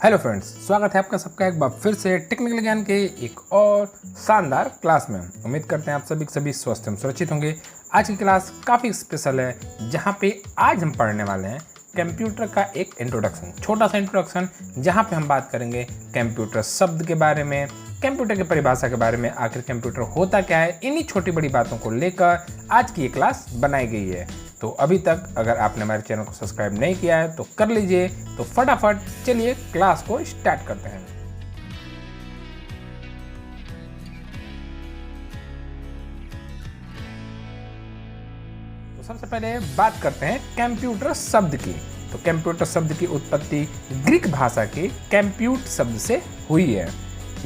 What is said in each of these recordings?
Hello friends, स्वागत है आपका सबका एक बार फिर से टेक्निकल ज्ञान के एक और शानदार क्लास में। उम्मीद करते हैं आप सभी स्वस्थ एवं सुरक्षित होंगे। आज की क्लास काफ़ी स्पेशल है, जहां पे आज हम पढ़ने वाले हैं कंप्यूटर का एक इंट्रोडक्शन, छोटा सा इंट्रोडक्शन, जहां पे हम बात करेंगे कंप्यूटर शब्द के बारे में, कंप्यूटर की परिभाषा के बारे में, आखिर कंप्यूटर होता क्या है। इन्हीं छोटी बड़ी बातों को लेकर आज की ये क्लास बनाई गई है। तो अभी तक अगर आपने हमारे चैनल को सब्सक्राइब नहीं किया है तो कर लीजिए। तो फटाफट चलिए क्लास को स्टार्ट करते हैं। तो सबसे पहले बात करते हैं कंप्यूटर शब्द की। तो कंप्यूटर शब्द की उत्पत्ति ग्रीक भाषा के कंप्यूट शब्द से हुई है।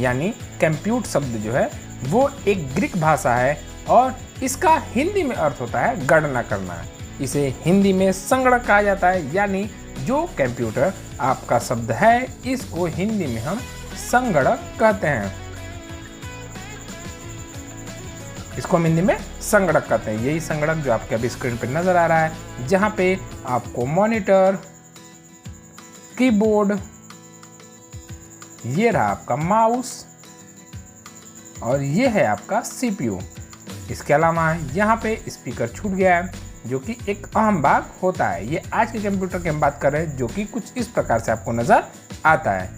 यानी कंप्यूट शब्द जो है वो एक ग्रीक भाषा है और इसका हिंदी में अर्थ होता है गणना करना। इसे हिंदी में संगणक कहा जाता है। यानी जो कंप्यूटर आपका शब्द है, इसको हिंदी में हम संगणक कहते हैं। इसको हम हिंदी में संगणक कहते हैं। यही संगणक जो आपके अभी स्क्रीन पर नजर आ रहा है, जहां पे आपको मॉनिटर, कीबोर्ड, ये रहा आपका माउस और ये है आपका सीपीयू। इसके अलावा यहाँ पे स्पीकर छूट गया है, जो कि एक अहम भाग होता है। ये आज के कंप्यूटर की हम बात कर रहे हैं, जो कि कुछ इस प्रकार से आपको नजर आता है।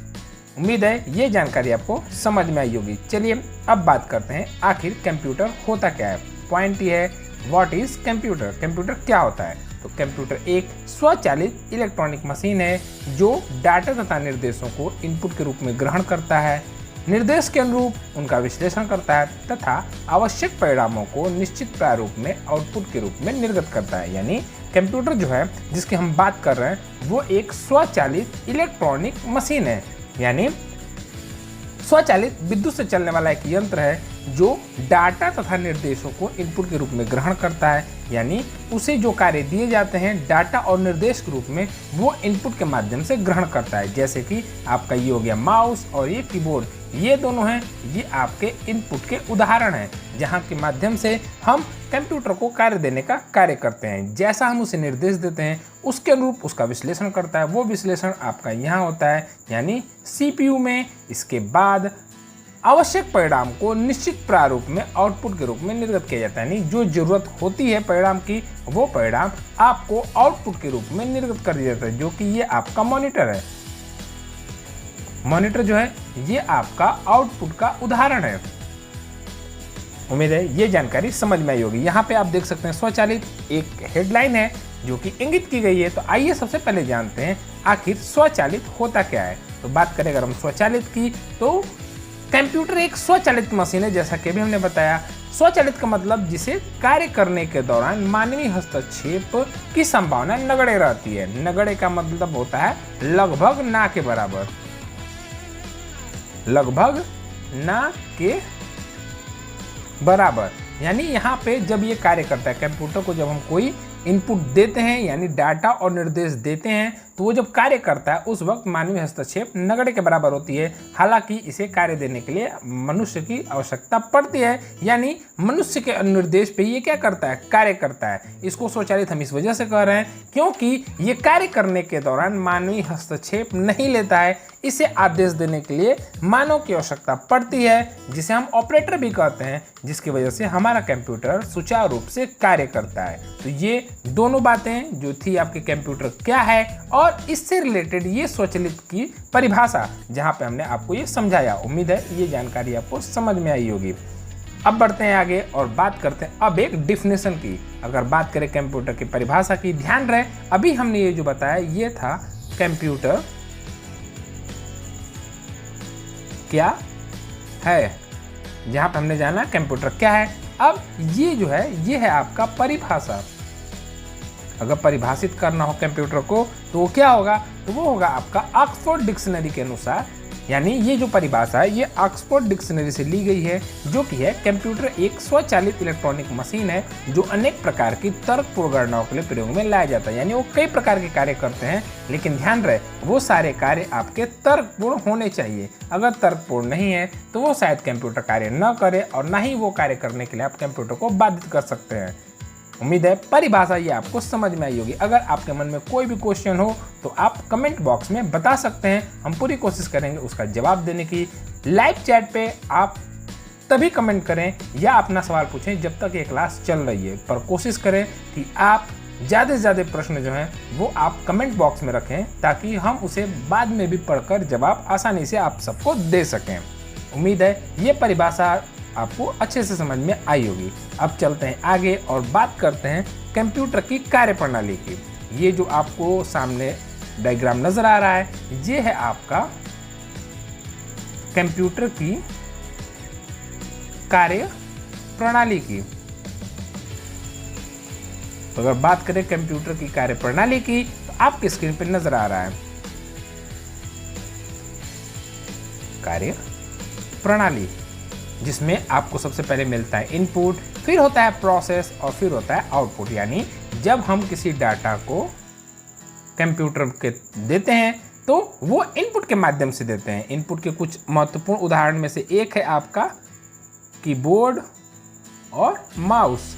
उम्मीद है ये जानकारी आपको समझ में आई होगी। चलिए अब बात करते हैं आखिर कंप्यूटर होता क्या है। पॉइंट ये है, व्हाट इज कंप्यूटर। कंप्यूटर क्या होता है? तो कंप्यूटर एक स्वचालित इलेक्ट्रॉनिक मशीन है जो डाटा तथा निर्देशों को इनपुट के रूप में ग्रहण करता है, निर्देश के अनुरूप उनका विश्लेषण करता है तथा आवश्यक परिणामों को निश्चित प्रारूप में आउटपुट के रूप में निर्गत करता है। यानी कंप्यूटर जो है जिसकी हम बात कर रहे हैं वो एक स्वचालित इलेक्ट्रॉनिक मशीन है। यानी स्वचालित विद्युत से चलने वाला एक यंत्र है जो डाटा तथा निर्देशों को इनपुट के रूप में ग्रहण करता है। यानी उसे जो कार्य दिए जाते हैं डाटा और निर्देश के रूप में, वो इनपुट के माध्यम से ग्रहण करता है। जैसे कि आपका ये हो गया माउस और ये कीबोर्ड, ये दोनों हैं, ये आपके इनपुट के उदाहरण हैं, जहां के माध्यम से हम कंप्यूटर को कार्य देने का कार्य करते हैं। जैसा हम उसे निर्देश देते हैं उसके अनुरूप उसका विश्लेषण करता है। वो विश्लेषण आपका यहाँ होता है, यानी सीपीयू में। इसके बाद आवश्यक परिणाम को निश्चित प्रारूप में आउटपुट के रूप में निर्गत किया जाता है। यानी जो जरूरत होती है परिणाम की, वो परिणाम आपको आउटपुट के रूप में निर्गत कर दिया जाता है, जो कि ये आपका मॉनिटर है। मॉनिटर जो है ये आपका आउटपुट का उदाहरण है। उम्मीद है ये जानकारी समझ में आई होगी। यहाँ पे आप देख सकते हैं स्वचालित एक हेडलाइन है जो कि इंगित की गई है। तो आइए सबसे पहले जानते हैं आखिर स्वचालित होता क्या है। तो बात करें अगर हम स्वचालित की, तो कंप्यूटर एक स्वचालित मशीन है। जैसा कि भी हमने बताया, स्वचालित का मतलब जिसे कार्य करने के दौरान मानवीय हस्तक्षेप की संभावना नगण्य रहती है। नगण्य का मतलब होता है लगभग ना के बराबर, लगभग ना के बराबर। यानी यहाँ पे जब ये कार्य करता है कंप्यूटर को, जब हम कोई इनपुट देते हैं यानी डाटा और निर्देश देते हैं, तो वो जब कार्य करता है उस वक्त मानवीय हस्तक्षेप नगण्य के बराबर होती है। हालांकि इसे कार्य देने के लिए मनुष्य की आवश्यकता पड़ती है। यानी मनुष्य के निर्देश पे ये क्या करता है, कार्य करता है। इसको स्वचालित हम इस वजह से कह रहे हैं क्योंकि ये कार्य करने के दौरान मानवीय हस्तक्षेप नहीं लेता है। इसे आदेश देने के लिए मानव की आवश्यकता पड़ती है, जिसे हम ऑपरेटर भी कहते हैं, जिसकी वजह से हमारा कंप्यूटर सुचारू रूप से कार्य करता है। तो ये दोनों बातें जो थी आपके कंप्यूटर क्या है और इससे रिलेटेड ये स्वचालित की परिभाषा, जहां पे हमने आपको ये समझाया। उम्मीद है ये जानकारी आपको समझ में आई होगी। अब बढ़ते हैं आगे और बात करते हैं अब एक डिफिनेशन की। अगर बात करें कंप्यूटर की परिभाषा की, ध्यान रहे अभी हमने ये जो बताया ये था कंप्यूटर क्या है, जहां पे हमने जाना कंप्यूटर क्या है। अब ये जो है ये है आपका परिभाषा। अगर परिभाषित करना हो कंप्यूटर को तो वो क्या होगा, तो वो होगा आपका ऑक्सफोर्ड डिक्शनरी के अनुसार। यानी ये जो परिभाषा है ये ऑक्सफोर्ड डिक्शनरी से ली गई है, जो कि है कंप्यूटर एक स्वचालित इलेक्ट्रॉनिक मशीन है जो अनेक प्रकार की तर्कपूर्ण गणनाओं के लिए प्रयोग में लाया जाता है। यानी वो कई प्रकार के कार्य करते हैं, लेकिन ध्यान रहे वो सारे कार्य आपके तर्कपूर्ण होने चाहिए। अगर तर्कपूर्ण नहीं है तो वो शायद कंप्यूटर कार्य न करे और ना ही वो कार्य करने के लिए आप कंप्यूटर को बाधित कर सकते हैं। उम्मीद है परिभाषा ये आपको समझ में आई होगी। अगर आपके मन में कोई भी क्वेश्चन हो तो आप कमेंट बॉक्स में बता सकते हैं, हम पूरी कोशिश करेंगे उसका जवाब देने की। लाइव चैट पे आप तभी कमेंट करें या अपना सवाल पूछें जब तक ये क्लास चल रही है, पर कोशिश करें कि आप ज़्यादा से ज़्यादा प्रश्न जो हैं वो आप कमेंट बॉक्स में रखें ताकि हम उसे बाद में भी पढ़कर जवाब आसानी से आप सबको दे सकें। उम्मीद है ये परिभाषा आपको अच्छे से समझ में आई होगी। अब चलते हैं आगे और बात करते हैं कंप्यूटर की कार्यप्रणाली की। ये जो आपको सामने डायग्राम नज़र आ रहा है ये है आपका कंप्यूटर की कार्य प्रणाली की। तो अगर बात करें कंप्यूटर की कार्य प्रणाली की तो आपकी स्क्रीन पर नजर आ रहा है कार्य प्रणाली, जिसमें आपको सबसे पहले मिलता है इनपुट, फिर होता है प्रोसेस और फिर होता है आउटपुट। यानी जब हम किसी डाटा को कंप्यूटर के देते हैं तो वो इनपुट के माध्यम से देते हैं। इनपुट के कुछ महत्वपूर्ण उदाहरण में से एक है आपका कीबोर्ड और माउस।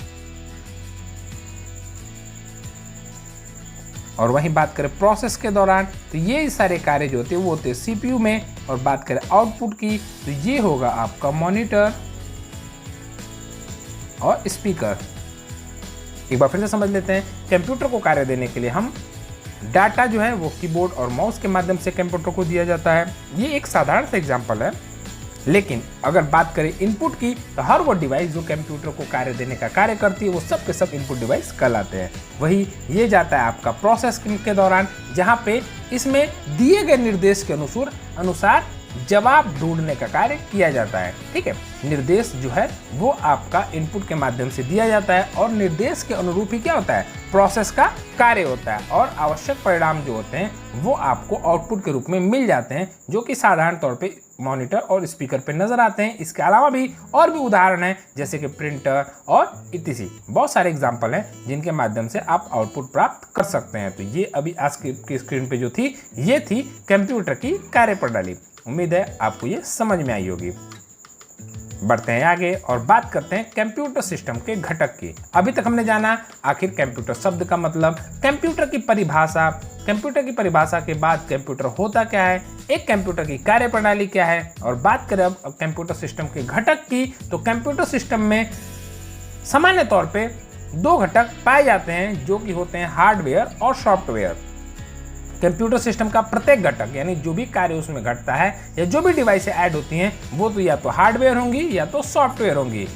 और वहीं बात करें प्रोसेस के दौरान तो ये सारे कार्य जो होते हैं वो होते हैं सीपीयू में। और बात करें आउटपुट की तो ये होगा आपका मॉनिटर और स्पीकर। एक बार फिर से समझ लेते हैं, कंप्यूटर को कार्य देने के लिए हम डाटा जो है वो कीबोर्ड और माउस के माध्यम से कंप्यूटर को दिया जाता है। ये एक साधारण सा एग्जांपल है, लेकिन अगर बात करें इनपुट की तो हर वो डिवाइस जो कंप्यूटर को कार्य देने का कार्य करती है वो सब के सब इनपुट डिवाइस कहलाते हैं। वही ये जाता है आपका प्रोसेस के दौरान, जहाँ पे इसमें दिए गए निर्देश के अनुसार जवाब ढूंढने का कार्य किया जाता है। ठीक है, निर्देश जो है वो आपका इनपुट के माध्यम से दिया जाता है और निर्देश के अनुरूप ही क्या होता है, प्रोसेस का कार्य होता है और आवश्यक परिणाम जो होते हैं वो आपको आउटपुट के रूप में मिल जाते हैं, जो कि साधारण तौर पे मॉनिटर और स्पीकर पे नजर आते हैं। इसके अलावा भी और भी उदाहरण हैं जैसे कि प्रिंटर और इत्यादि बहुत सारे एग्जाम्पल हैं जिनके माध्यम से आप आउटपुट प्राप्त कर सकते हैं। तो ये अभी आज की स्क्रीन पे जो थी ये थी कंप्यूटर की कार्यप्रणाली। उम्मीद है आपको ये समझ में आई होगी। बढ़ते हैं आगे और बात करते हैं कंप्यूटर सिस्टम के घटक की। अभी तक हमने जाना आखिर कंप्यूटर शब्द का मतलब, कंप्यूटर की परिभाषा, कंप्यूटर की परिभाषा के बाद कंप्यूटर होता क्या है, एक कंप्यूटर की कार्यप्रणाली क्या है। और बात करें अब कंप्यूटर सिस्टम के घटक की तो कंप्यूटर सिस्टम में सामान्य तौर पे दो घटक पाए जाते हैं जो कि होते हैं हार्डवेयर और सॉफ्टवेयर। कंप्यूटर सिस्टम का प्रत्येक घटक यानी जो भी कार्य उसमें घटता है या जो भी डिवाइसें ऐड होती हैं वो तो या तो हार्डवेयर होंगी या तो सॉफ्टवेयर होंगी,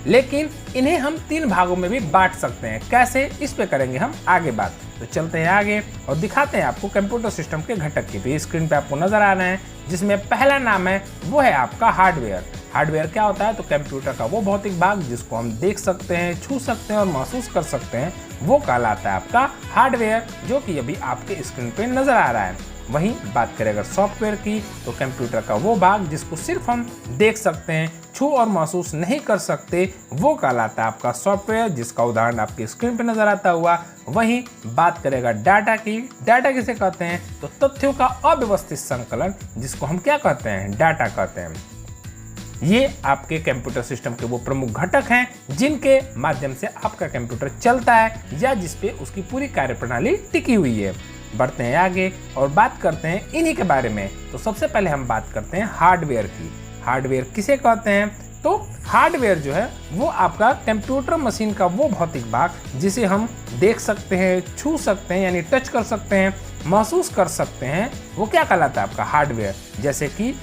लेकिन इन्हें हम तीन भागों में भी बांट सकते हैं। कैसे, इस पे करेंगे हम आगे बात। तो चलते हैं आगे और दिखाते हैं आपको कंप्यूटर सिस्टम के घटक की। तो स्क्रीन पे आपको नजर आ रहे हैं जिसमें पहला नाम है वो है आपका हार्डवेयर। हार्डवेयर क्या होता है, तो कंप्यूटर का वो भौतिक भाग जिसको हम देख सकते हैं, छू सकते हैं और महसूस कर सकते हैं, वो कहलाता है आपका हार्डवेयर, जो कि अभी आपके स्क्रीन पे नजर आ रहा है। वहीं बात करें अगर सॉफ्टवेयर की तो कंप्यूटर का वो भाग जिसको सिर्फ हम देख सकते हैं, छू और महसूस नहीं कर सकते, वो कहलाता है आपका सॉफ्टवेयर, जिसका उदाहरण आपके स्क्रीन पे नजर आता हुआ। वहीं बात करेगा डाटा की, डाटा किसे कहते हैं, तो तथ्यों का अव्यवस्थित संकलन, जिसको हम क्या कहते हैं, डाटा कहते हैं। ये आपके कंप्यूटर सिस्टम के वो प्रमुख घटक हैं जिनके माध्यम से आपका कंप्यूटर चलता है या जिसपे उसकी पूरी कार्यप्रणाली टिकी हुई है। बढ़ते हैं आगे और बात करते हैं इन्हीं के बारे में। तो सबसे पहले हम बात करते हैं हार्डवेयर की। हार्डवेयर किसे कहते हैं, तो हार्डवेयर जो है वो आपका कंप्यूटर मशीन का वो भौतिक भाग जिसे हम देख सकते हैं, छू सकते हैं यानी टच कर सकते हैं, महसूस कर सकते हैं, वो क्या कहलाता है आपका हार्डवेयर। जैसे कि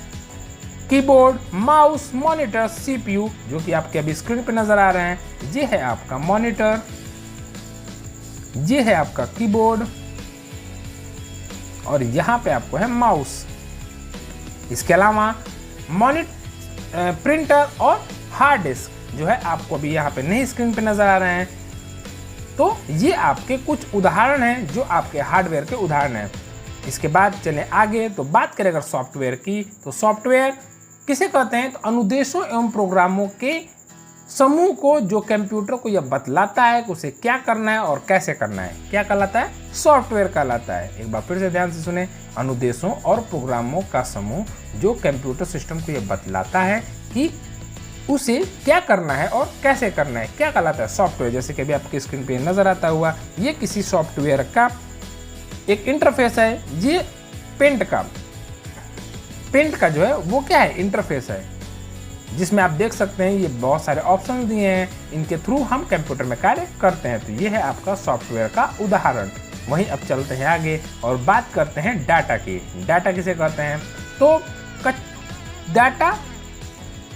कीबोर्ड, माउस, मॉनिटर, सीपीयू, जो कि आपके अभी स्क्रीन पे नजर आ रहे हैं, ये है आपका मॉनिटर, ये है आपका कीबोर्ड और यहाँ पे आपको है माउस। इसके अलावा प्रिंटर और हार्ड डिस्क जो है आपको अभी यहाँ पे नहीं स्क्रीन पे नजर आ रहे हैं। तो ये आपके कुछ उदाहरण हैं जो आपके हार्डवेयर के उदाहरण हैं। इसके बाद चले आगे तो बात करें अगर सॉफ्टवेयर की, तो सॉफ्टवेयर किसे कहते हैं, तो अनुदेशों एवं प्रोग्रामों के समूह को जो कंप्यूटर को यह बतलाता है कि उसे क्या करना है और कैसे करना है, क्या कहलाता है, सॉफ्टवेयर कहलाता है। एक बार फिर से ध्यान से सुने, अनुदेशों और प्रोग्रामों का समूह जो कंप्यूटर सिस्टम को यह बतलाता है कि उसे क्या करना है और कैसे करना है, क्या कहलाता है सॉफ्टवेयर। जैसे कि अभी आपकी स्क्रीन पे नजर आता हुआ, ये किसी सॉफ्टवेयर का एक इंटरफेस है। ये पेंट का जो है वो क्या है, इंटरफेस है, जिसमें आप देख सकते हैं ये बहुत सारे ऑप्शन दिए हैं, इनके थ्रू हम कंप्यूटर में कार्य करते हैं। तो ये है आपका सॉफ्टवेयर का उदाहरण। वहीं अब चलते हैं आगे और बात करते हैं डाटा की। डाटा किसे कहते हैं, तो डाटा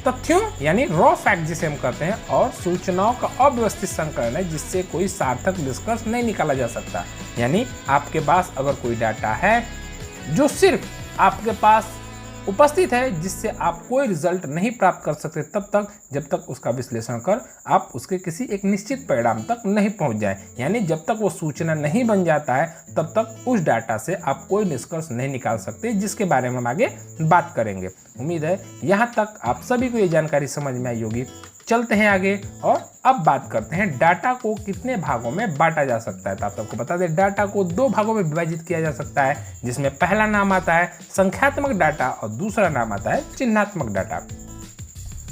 तथ्यों यानी रॉ फैक्ट जिसे हम कहते हैं, और सूचनाओं का अव्यवस्थित संकलन है जिससे कोई सार्थक निष्कर्ष नहीं निकाला जा सकता। यानी आपके पास अगर कोई डाटा है जो सिर्फ आपके पास उपस्थित है, जिससे आप कोई रिजल्ट नहीं प्राप्त कर सकते तब तक, जब तक उसका विश्लेषण कर आप उसके किसी एक निश्चित परिणाम तक नहीं पहुंच जाए। यानी जब तक वो सूचना नहीं बन जाता है तब तक उस डाटा से आप कोई निष्कर्ष नहीं निकाल सकते, जिसके बारे में हम आगे बात करेंगे। उम्मीद है यहाँ तक आप सभी को ये जानकारी समझ में आई होगी। चलते हैं आगे और अब बात करते हैं डाटा को कितने भागों में बांटा जा सकता है। तो आप सबको बता दें, डाटा को 2 भागों में विभाजित किया जा सकता है, जिसमें पहला नाम आता है संख्यात्मक डाटा और दूसरा नाम आता है चिन्हात्मक डाटा।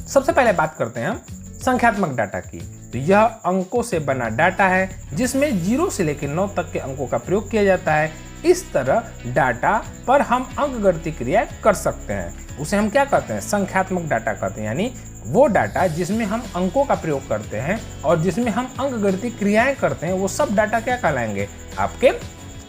सबसे पहले बात करते हैं हम संख्यात्मक डाटा की। तो यह अंकों से बना डाटा है जिसमें 0 से लेकर 9 तक के अंकों का प्रयोग किया जाता है। इस तरह डाटा पर हम अंकगणितीय क्रियाएं कर सकते हैं, उसे हम क्या कहते हैं, संख्यात्मक डाटा कहते हैं। यानी वो डाटा जिसमें हम अंकों का प्रयोग करते हैं और जिसमें हम अंकगणितीय क्रियाएं करते हैं, वो सब डाटा क्या कहलाएंगे, आपके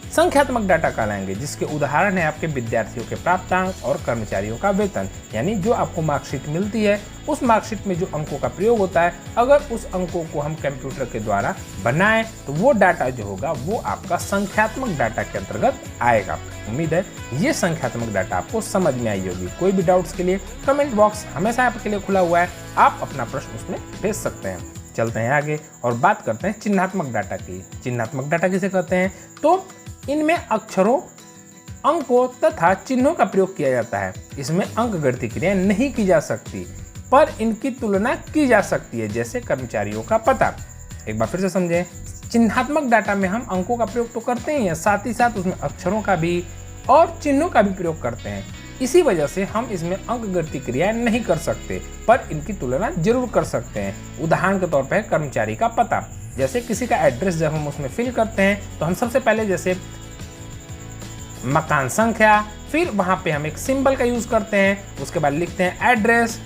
संख्यात्मक डाटा कहलाएंगे। जिसके उदाहरण है आपके विद्यार्थियों के प्राप्तांक और कर्मचारियों का वेतन। यानी जो आपको मार्कशीट मिलती है, उस मार्कशीट में जो अंकों का प्रयोग होता है, अगर उस अंकों को हम कंप्यूटर के द्वारा बनाएं तो वो डाटा जो होगा वो आपका संख्यात्मक डाटा के अंतर्गत आएगा। उम्मीद है ये संख्यात्मक डाटा आपको समझ में आई होगी। कोई भी डाउट्स के लिए कमेंट बॉक्स हमेशा आपके लिए खुला हुआ है, आप अपना प्रश्न उसमें भेज सकते हैं। चलते हैं आगे और बात करते हैं चिन्हात्मक डाटा की। चिन्हात्मक डाटा किसे कहते हैं, तो इनमें अक्षरों, अंकों तथा चिन्हों का प्रयोग किया जाता है। इसमें अंकगणितीय क्रियाएं नहीं की जा सकती, पर इनकी तुलना की जा सकती है, जैसे कर्मचारियों का पता। एक बार फिर से समझें, चिन्हात्मक डाटा में हम अंकों का प्रयोग तो करते ही हैं, साथ ही साथ उसमें अक्षरों का भी और चिन्हों का भी प्रयोग करते हैं। इसी वजह से हम इसमें अंकगणितीय क्रियाएं नहीं कर सकते, पर इनकी तुलना जरूर कर सकते हैं। उदाहरण के तौर पर कर्मचारी का पता, जैसे किसी का एड्रेस जब हम उसमें फिल करते हैं तो हम सबसे पहले जैसे मकान संख्या, फिर वहां पे हम एक सिंबल का यूज करते हैं, उसके बाद लिखते हैं एड्रेस,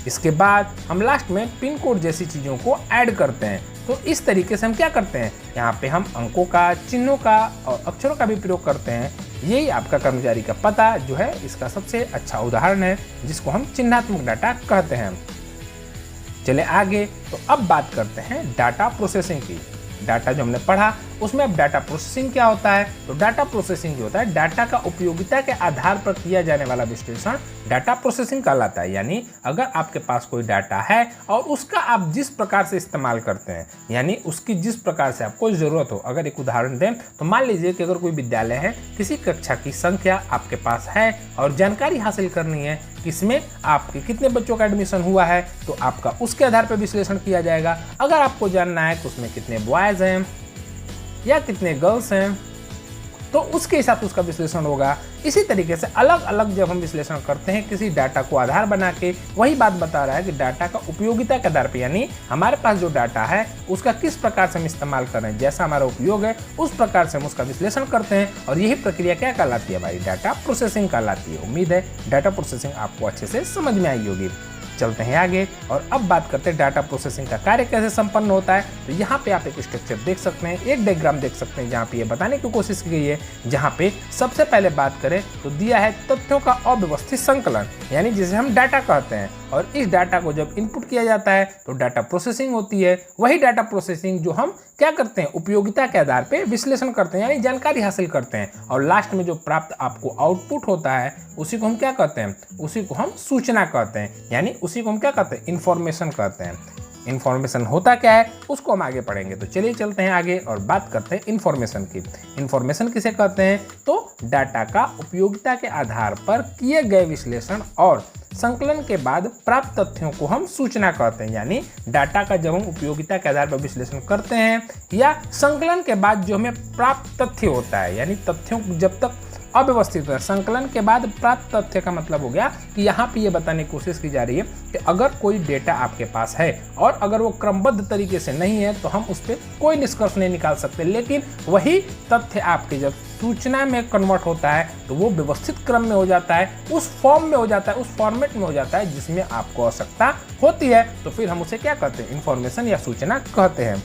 इसके बाद हम लास्ट में पिन कोड जैसी चीजों को ऐड करते हैं। तो इस तरीके से हम क्या करते हैं, यहाँ पे हम अंकों का, चिन्हों का और अक्षरों का भी प्रयोग करते हैं। यही आपका कर्मचारी का पता जो है इसका सबसे अच्छा उदाहरण है, जिसको हम चिन्हात्मक डाटा कहते हैं। चले आगे तो अब बात करते हैं डाटा प्रोसेसिंग की। डाटा जो हमने पढ़ा उसमें अब डाटा प्रोसेसिंग क्या होता है, तो डाटा प्रोसेसिंग जो होता है, डाटा का उपयोगिता के आधार पर किया जाने वाला विश्लेषण डाटा प्रोसेसिंग कहलाता है। यानी अगर आपके पास कोई डाटा है और उसका आप जिस प्रकार से इस्तेमाल करते हैं, यानी उसकी जिस प्रकार से आपको जरूरत हो। अगर एक उदाहरण दें तो मान लीजिए कि अगर कोई विद्यालय है, किसी कक्षा की संख्या आपके पास है और जानकारी हासिल करनी है किसमें आपके कितने बच्चों का एडमिशन हुआ है, तो आपका उसके आधार पर विश्लेषण किया जाएगा। अगर आपको जानना है कि उसमें कितने बॉयज हैं या कितने गर्ल्स हैं, तो उसके हिसाब से उसका विश्लेषण होगा। इसी तरीके से अलग अलग जब हम विश्लेषण करते हैं किसी डाटा को आधार बना के, वही बात बता रहा है कि डाटा का उपयोगिता के आधार पर, यानी हमारे पास जो डाटा है उसका किस प्रकार से हम इस्तेमाल कर रहे हैं, जैसा हमारा उपयोग है उस प्रकार से हम उसका विश्लेषण करते हैं। और यही प्रक्रिया क्या कहलाती है भाई, डाटा प्रोसेसिंग कहलाती है। उम्मीद है डाटा प्रोसेसिंग आपको अच्छे से समझ में आई होगी। चलते हैं आगे और अब बात करते हैं डाटा प्रोसेसिंग का कार्य कैसे संपन्न होता है। तो यहाँ पे आप एक स्ट्रक्चर देख सकते हैं, एक डायग्राम देख सकते हैं, जहाँ पे ये बताने की कोशिश की गई है। जहाँ पे सबसे पहले बात करें तो दिया है तथ्यों का अव्यवस्थित संकलन, यानी जिसे हम डाटा कहते हैं। और इस डाटा को जब इनपुट किया जाता है तो डाटा प्रोसेसिंग होती है। वही डाटा प्रोसेसिंग जो हम क्या करते हैं, उपयोगिता के आधार पे विश्लेषण करते हैं, यानी जानकारी हासिल करते हैं। और लास्ट में जो प्राप्त आपको आउटपुट होता है उसी को हम क्या कहते हैं, उसी को हम सूचना कहते हैं, यानी उसी को हम क्या कहते हैं, इंफॉर्मेशन कहते हैं। इन्फॉर्मेशन होता क्या है उसको हम आगे पढ़ेंगे। तो चलिए चलते हैं आगे और बात करते हैं इन्फॉर्मेशन की। इन्फॉर्मेशन किसे कहते हैं, तो डाटा का उपयोगिता के आधार पर किए गए विश्लेषण और संकलन के बाद प्राप्त तथ्यों को हम सूचना कहते हैं। यानी डाटा का जब हम उपयोगिता के आधार पर विश्लेषण करते हैं या संकलन के बाद जो हमें प्राप्त तथ्य होता है, यानी तथ्यों जब तक अव्यवस्थित है। संकलन के बाद प्राप्त तथ्य का मतलब हो गया कि यहाँ पे ये बताने की कोशिश की जा रही है कि अगर कोई डेटा आपके पास है और अगर वो क्रमबद्ध तरीके से नहीं है तो हम उस पर कोई निष्कर्ष नहीं निकाल सकते, लेकिन वही तथ्य आपके जब सूचना में कन्वर्ट होता है तो वो व्यवस्थित क्रम में हो जाता है, उस फॉर्म में हो जाता है, उस फॉर्मेट में हो जाता है जिसमें आपको आवश्यकता होती है, तो फिर हम उसे क्या कहते हैं, इंफॉर्मेशन या सूचना कहते हैं।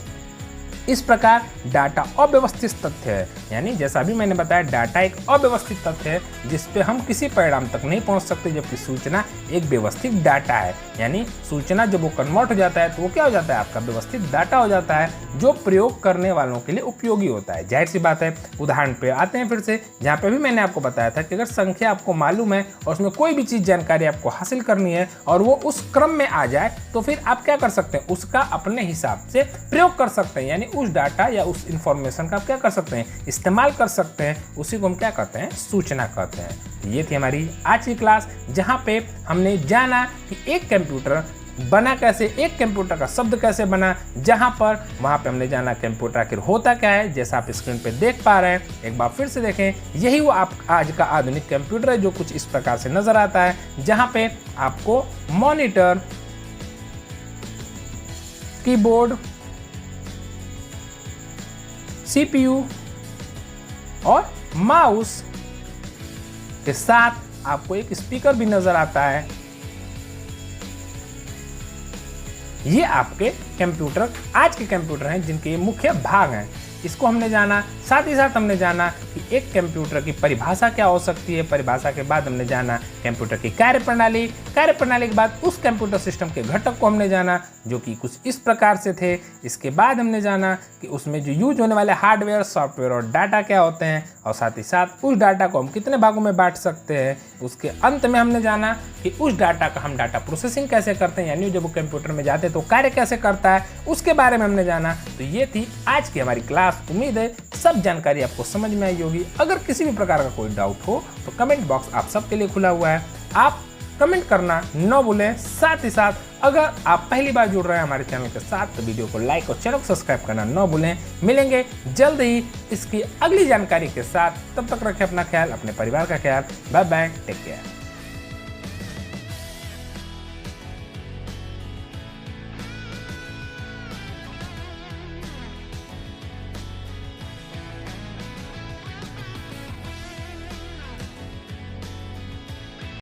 इस प्रकार डाटा अव्यवस्थित तथ्य है, यानी जैसा भी मैंने बताया डाटा एक अव्यवस्थित तथ्य है जिस पे हम किसी परिणाम तक नहीं पहुंच सकते, जबकि सूचना एक व्यवस्थित डाटा है। यानी सूचना जब वो कन्वर्ट हो जाता है तो वो क्या हो जाता है, आपका व्यवस्थित डाटा हो जाता है जो प्रयोग करने वालों के लिए उपयोगी होता है। जाहिर सी बात है, उदाहरण पे आते हैं फिर से, जहाँ पे भी मैंने आपको बताया था कि अगर संख्या आपको मालूम है और उसमें कोई भी चीज़ जानकारी आपको हासिल करनी है और वो उस क्रम में आ जाए तो फिर आप क्या कर सकते हैं, उसका अपने हिसाब से प्रयोग कर सकते हैं, यानी उस डाटा या उस इंफॉर्मेशन का आप क्या कर सकते हैं, इस्तेमाल कर सकते हैं। उसी को हम क्या कहते हैं, सूचना कहते हैं। ये थी हमारी आज की क्लास, जहाँ पे हमने जाना कि एक कंप्यूटर बना कैसे, एक कंप्यूटर का शब्द कैसे बना, जहाँ पर वहाँ पे हमने जाना कंप्यूटर आखिर होता क्या है, जैसा आप स्क्रीन पे देख पा रहे हैं। एक बार फिर से देखें, यही वो आप आज का आधुनिक कंप्यूटर है जो कुछ इस प्रकार से नजर आता है, जहाँ पे आपको मॉनिटर, कीबोर्ड, CPU और माउस के साथ आपको एक स्पीकर भी नजर आता है। ये आपके कंप्यूटर, आज के कंप्यूटर हैं जिनके ये मुख्य भाग हैं। इसको हमने जाना, साथ ही साथ हमने जाना कि एक कंप्यूटर की परिभाषा क्या हो सकती है। परिभाषा के बाद हमने जाना कंप्यूटर की कार्यप्रणाली, कार्यप्रणाली के बाद उस कंप्यूटर सिस्टम के घटक को हमने जाना जो कि कुछ इस प्रकार से थे। इसके बाद हमने जाना कि उसमें जो यूज होने वाले हार्डवेयर, सॉफ्टवेयर और डाटा क्या होते हैं, और साथ ही साथ उस डाटा को हम कितने भागों में बांट सकते हैं। उसके अंत में हमने जाना कि उस डाटा का हम डाटा प्रोसेसिंग कैसे करते हैं, यानी जब वो कंप्यूटर में जाते हैं तो कार्य कैसे करता है, उसके बारे में हमने जाना। तो ये थी आज की हमारी क्लास। उम्मीद है सब जानकारी आपको समझ में आई होगी। अगर किसी भी प्रकार का कोई डाउट हो तो कमेंट बॉक्स आप सबके लिए खुला हुआ है, आप कमेंट करना न भूलें। साथ ही साथ अगर आप पहली बार जुड़ रहे हैं हमारे चैनल के साथ तो वीडियो को लाइक और चैनल को सब्सक्राइब करना न भूलें। मिलेंगे जल्द ही इसकी अगली जानकारी के साथ, तब तक रखें अपना ख्याल, अपने परिवार का ख्याल। Bye bye, take care.